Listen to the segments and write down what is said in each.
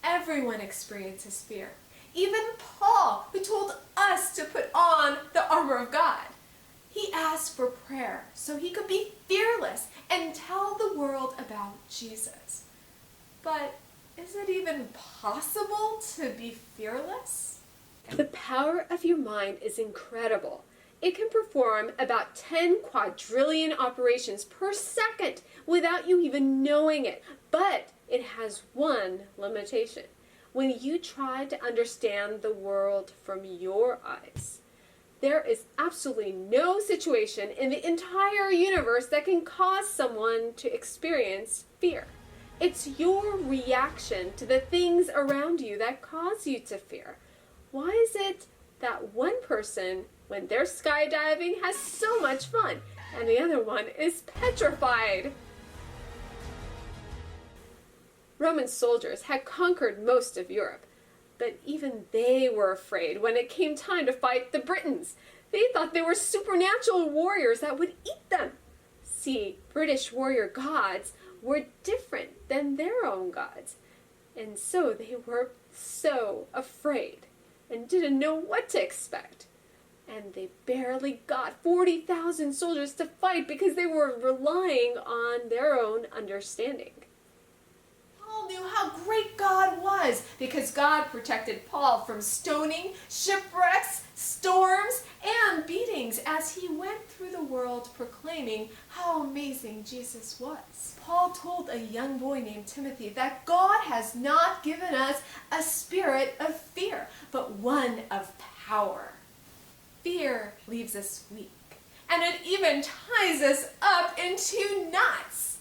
Everyone experiences fear. Even Paul, who told us to put on the armor of God. He asked for prayer so he could be fearless and tell the world about Jesus. But is it even possible to be fearless? The power of your mind is incredible. It can perform about 10 quadrillion operations per second without you even knowing it. But it has one limitation. When you try to understand the world from your eyes, there is absolutely no situation in the entire universe that can cause someone to experience fear. It's your reaction to the things around you that cause you to fear. Why is it that one person, when they're skydiving, has so much fun, and the other one is petrified? Roman soldiers had conquered most of Europe, but even they were afraid when it came time to fight the Britons. They thought they were supernatural warriors that would eat them. See, British warrior gods were different than their own gods, and so they were so afraid and didn't know what to expect. And they barely got 40,000 soldiers to fight because they were relying on their own understanding. Paul knew how great God was because God protected Paul from stoning, shipwrecks, storms, and beatings as he went through the world proclaiming how amazing Jesus was. Paul told a young boy named Timothy that God has not given us a spirit of fear, but one of power. Fear leaves us weak, and it even ties us up into knots.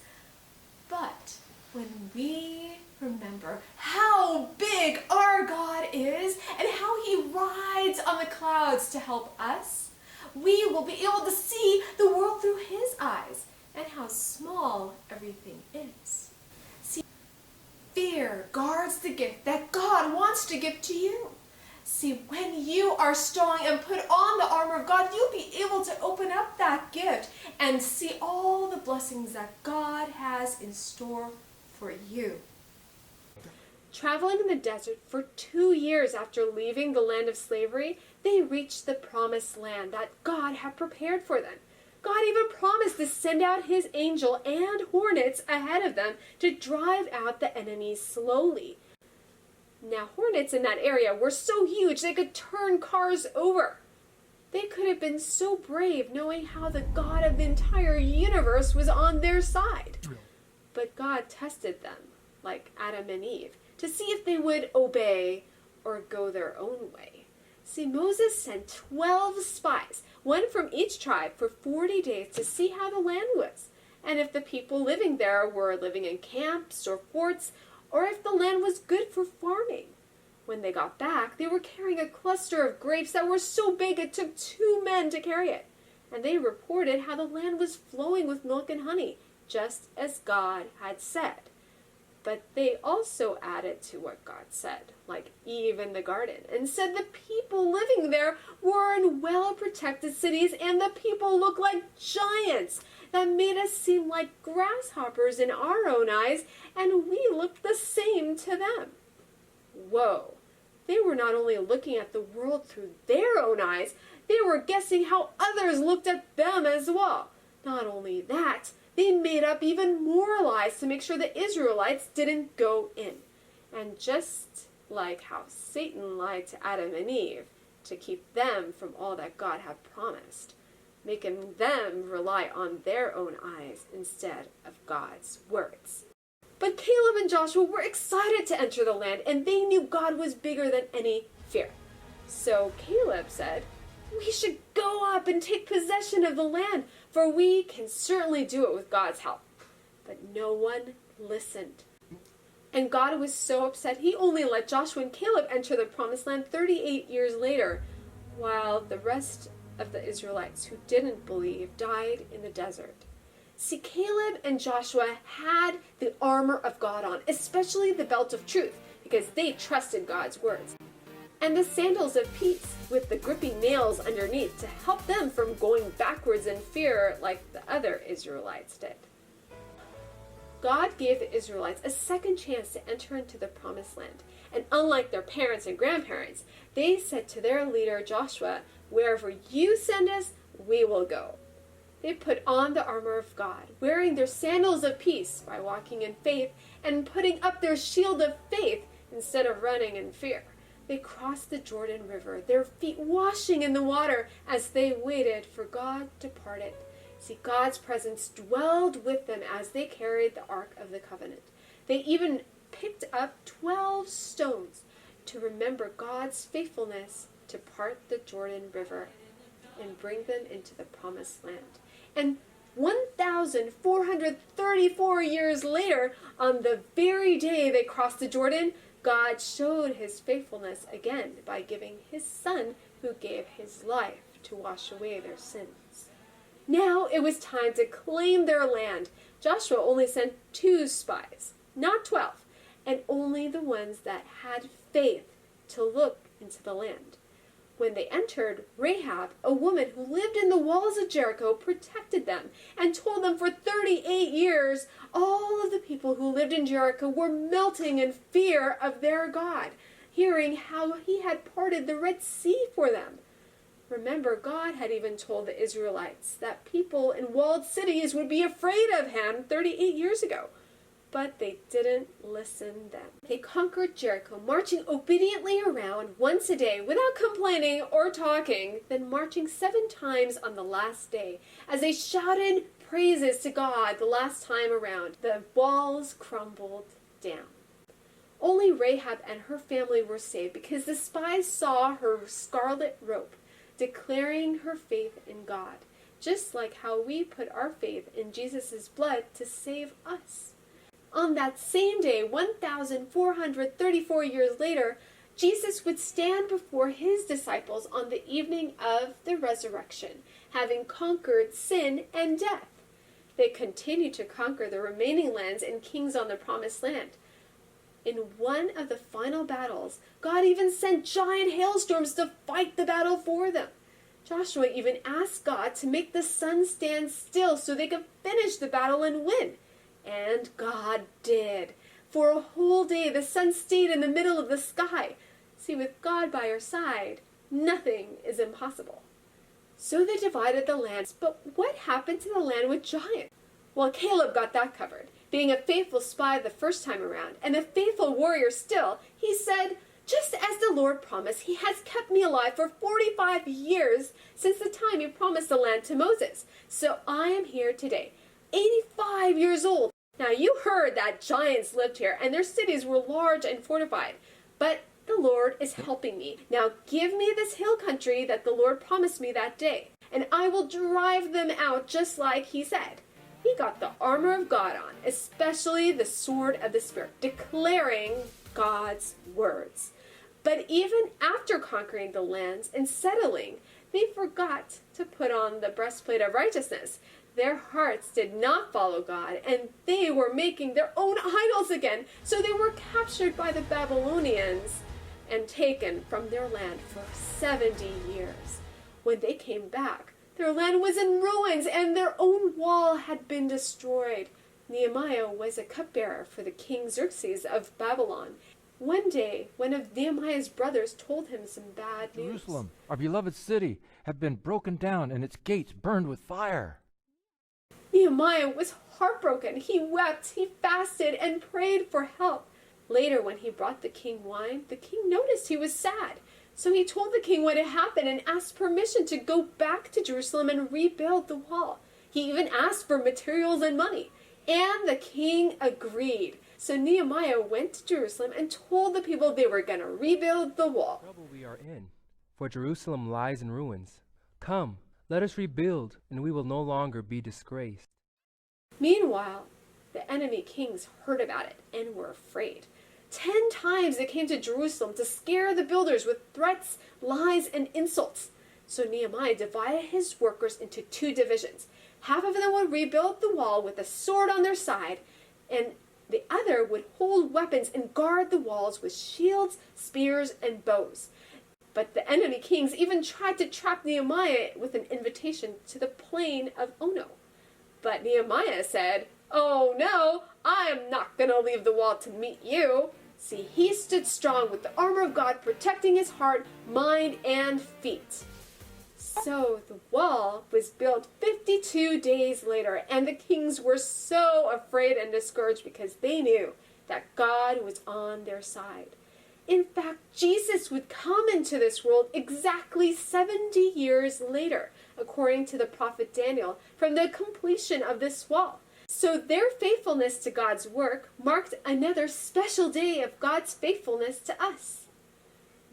But when we remember how big our God is and how he rides on the clouds to help us, we will be able to see the world through his eyes and how small everything is. See, fear guards the gift that God wants to give to you. See, when you are strong and put on the armor of God, you'll be able to open up that gift and see all the blessings that God has in store for you. Traveling in the desert for 2 years after leaving the land of slavery, they reached the promised land that God had prepared for them. God even promised to send out his angel and hornets ahead of them to drive out the enemies slowly. Now, hornets in that area were so huge they could turn cars over. They could have been so brave knowing how the God of the entire universe was on their side. But God tested them, like Adam and Eve, to see if they would obey or go their own way. See, Moses sent 12 spies, one from each tribe, for 40 days to see how the land was, and if the people living there were living in camps or forts, or if the land was good for farming. When they got back, they were carrying a cluster of grapes that were so big it took 2 men to carry it, and they reported how the land was flowing with milk and honey, just as God had said. But they also added to what God said, like Eve in the garden, and said the people living there were in well-protected cities and the people looked like giants that made us seem like grasshoppers in our own eyes, and we looked the same to them. Whoa! They were not only looking at the world through their own eyes, they were guessing how others looked at them as well. Not only that, they made up even more lies to make sure the Israelites didn't go in. And just like how Satan lied to Adam and Eve to keep them from all that God had promised, making them rely on their own eyes instead of God's words. But Caleb and Joshua were excited to enter the land, and they knew God was bigger than any fear. So Caleb said, "We should go up and take possession of the land, for we can certainly do it with God's help." But no one listened. And God was so upset, he only let Joshua and Caleb enter the promised land 38 years later, while the rest of the Israelites who didn't believe died in the desert. See, Caleb and Joshua had the armor of God on, especially the belt of truth, because they trusted God's words, and the sandals of peace with the gripping nails underneath to help them from going backwards in fear like the other Israelites did. God gave the Israelites a second chance to enter into the promised land. And unlike their parents and grandparents, they said to their leader Joshua, "Wherever you send us, we will go." They put on the armor of God, wearing their sandals of peace by walking in faith and putting up their shield of faith instead of running in fear. They crossed the Jordan River, their feet washing in the water as they waited for God to part it. See, God's presence dwelled with them as they carried the Ark of the Covenant. They even picked up 12 stones to remember God's faithfulness to part the Jordan River and bring them into the promised land. And 1,434 years later, on the very day they crossed the Jordan, God showed his faithfulness again by giving his Son, who gave his life to wash away their sins. Now it was time to claim their land. Joshua only sent 2 spies, not 12, and only the ones that had faith to look into the land. When they entered, Rahab, a woman who lived in the walls of Jericho, protected them and told them for 38 years all of the people who lived in Jericho were melting in fear of their God, hearing how he had parted the Red Sea for them. Remember, God had even told the Israelites that people in walled cities would be afraid of him 38 years ago. But they didn't listen then. They conquered Jericho, marching obediently around once a day without complaining or talking, then marching 7 times on the last day. As they shouted praises to God the last time around, the walls crumbled down. Only Rahab and her family were saved because the spies saw her scarlet robe, declaring her faith in God, just like how we put our faith in Jesus' blood to save us. On that same day, 1,434 years later, Jesus would stand before his disciples on the evening of the resurrection, having conquered sin and death. They continued to conquer the remaining lands and kings on the promised land. In one of the final battles, God even sent giant hailstorms to fight the battle for them. Joshua even asked God to make the sun stand still so they could finish the battle and win. And God did. For a whole day, the sun stayed in the middle of the sky. See, with God by your side, nothing is impossible. So they divided the land. But what happened to the land with giants? Well, Caleb got that covered. Being a faithful spy the first time around, and a faithful warrior still, he said, "Just as the Lord promised, he has kept me alive for 45 years since the time he promised the land to Moses. So I am here today, 85 years old. Now you heard that giants lived here, and their cities were large and fortified. But the Lord is helping me. Now give me this hill country that the Lord promised me that day, and I will drive them out just like he said." He got the armor of God on, especially the sword of the Spirit, declaring God's words. But even after conquering the lands and settling, they forgot to put on the breastplate of righteousness. Their hearts did not follow God, and they were making their own idols again. So they were captured by the Babylonians and taken from their land for 70 years. When they came back, their land was in ruins, and their own wall had been destroyed. Nehemiah was a cupbearer for the king Xerxes of Babylon. One day, one of Nehemiah's brothers told him some bad news. "Jerusalem, our beloved city, have been broken down and its gates burned with fire." Nehemiah was heartbroken. He wept, he fasted, and prayed for help. Later, when he brought the king wine, the king noticed he was sad. So he told the king what had happened and asked permission to go back to Jerusalem and rebuild the wall. He even asked for materials and money. And the king agreed. So Nehemiah went to Jerusalem and told the people they were going to rebuild the wall. "Trouble we are in, for Jerusalem lies in ruins. Come, let us rebuild, and we will no longer be disgraced." Meanwhile, the enemy kings heard about it and were afraid. 10 times they came to Jerusalem to scare the builders with threats, lies, and insults. So Nehemiah divided his workers into 2 divisions. Half of them would rebuild the wall with a sword on their side, and the other would hold weapons and guard the walls with shields, spears, and bows. But the enemy kings even tried to trap Nehemiah with an invitation to the plain of Ono. But Nehemiah said, "Oh no, I am not going to leave the wall to meet you. See, he stood strong with the armor of God protecting his heart, mind, and feet. So the wall was built 52 days later, and the kings were so afraid and discouraged because they knew that God was on their side. In fact, Jesus would come into this world exactly 70 years later, according to the prophet Daniel, from the completion of this wall. So their faithfulness to God's work marked another special day of God's faithfulness to us.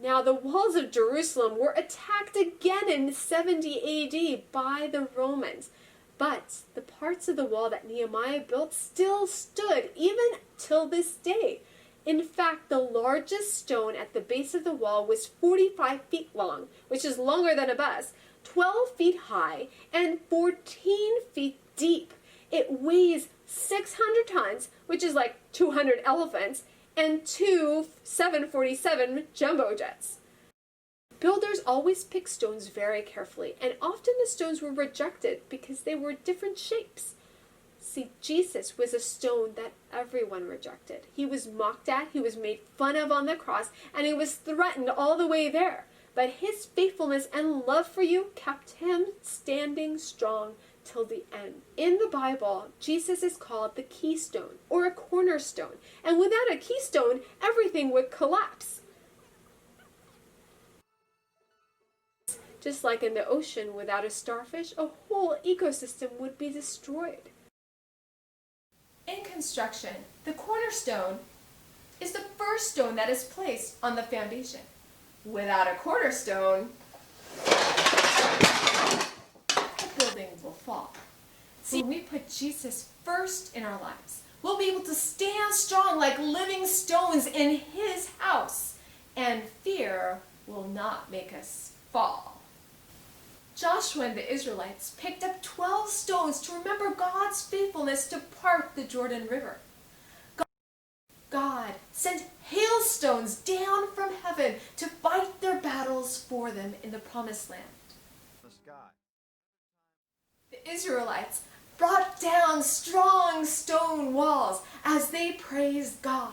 Now the walls of Jerusalem were attacked again in 70 AD by the Romans, but the parts of the wall that Nehemiah built still stood even till this day. In fact, the largest stone at the base of the wall was 45 feet long, which is longer than a bus, 12 feet high, and 14 feet deep. It weighs 600 tons, which is like 200 elephants, and 2 747 jumbo jets. Builders always pick stones very carefully, and often the stones were rejected because they were different shapes. See, Jesus was a stone that everyone rejected. He was mocked at, he was made fun of on the cross, and he was threatened all the way there. But his faithfulness and love for you kept him standing strong till the end. In the Bible, Jesus is called the keystone, or a cornerstone, and without a keystone, everything would collapse. Just like in the ocean, without a starfish, a whole ecosystem would be destroyed. In construction, the cornerstone is the first stone that is placed on the foundation. Without a cornerstone, the building will fall. See, when we put Jesus first in our lives, we'll be able to stand strong like living stones in his house, and fear will not make us fall. Joshua and the Israelites picked up 12 stones to remember God's faithfulness to part the Jordan River. God sent hailstones down from heaven to fight their battles for them in the Promised Land. The Israelites brought down strong stone walls as they praised God.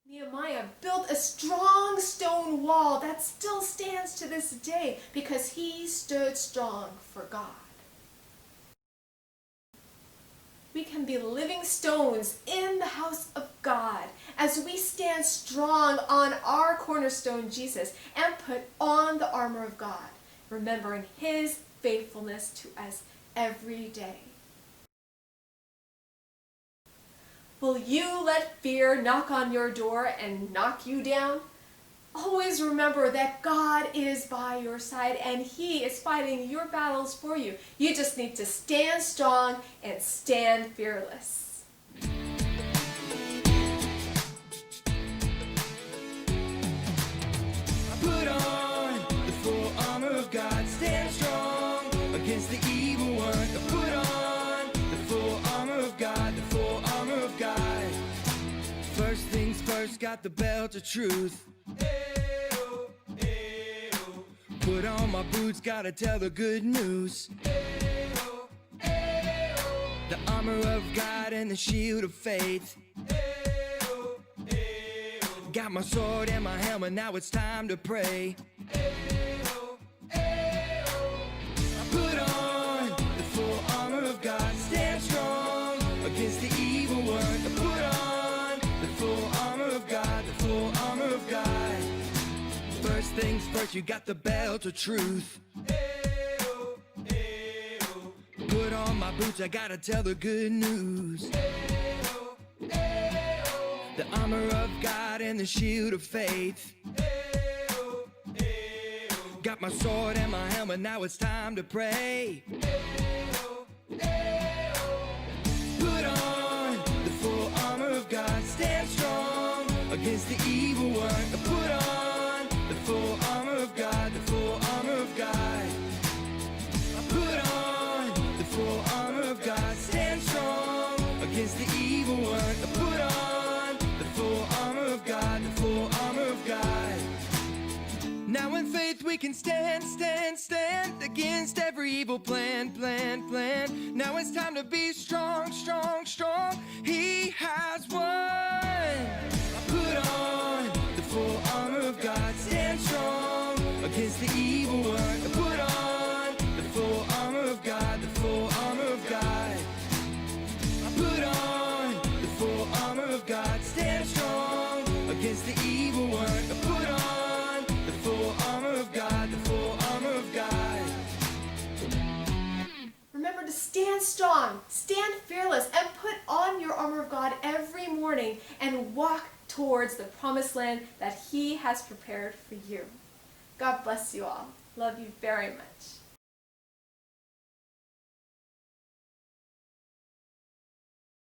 Nehemiah built a strong stone wall that still stands to this day because he stood strong for God. We can be living stones in the house of God as we stand strong on our cornerstone, Jesus, and put on the armor of God, remembering his faithfulness to us every day. Will you let fear knock on your door and knock you down? Always remember that God is by your side and he is fighting your battles for you. You just need to stand strong and stand fearless. Put on the full armor of God, stand strong against the evil one. Put on the full armor of God, the full armor of God. First things first, got the belt of truth. Ayo, ayo. Put on my boots, gotta tell the good news. Ayo, ayo. The armor of God and the shield of faith. Ayo, ayo. Got my sword and my helmet, now it's time to pray. Ayo, ayo. Put on the full armor of God, stand strong against the evil one. Put on the full armor of God, the full armor of God. First things first, you got the belt of truth. Ayo, ayo. Put on my boots, I gotta tell the good news. Ayo, ayo. The armor of God and the shield of faith. Ayo, ayo. Got my sword and my helmet, now it's time to pray. Ayo, ayo. Put on the full armor of God, stand strong against the evil one. Put on the full armor of God, the full armor of God. Put on the full armor of God, stand strong against the evil one. Put on the full armor of God, the full armor of God. Now in faith we can stand against every evil plan. Now it's time to be strong. He has won. I put on the full armor of God. Stand strong against the evil one. I put on the full armor of God. The full armor of God. I put on the full armor of God. Stand strong against the evil one. I put on the full armor of God. The full armor of God. Remember to stand strong, stand fearless, and put on your armor of God every morning and walk towards the promised land that He has prepared for you. God bless you all. Love you very much.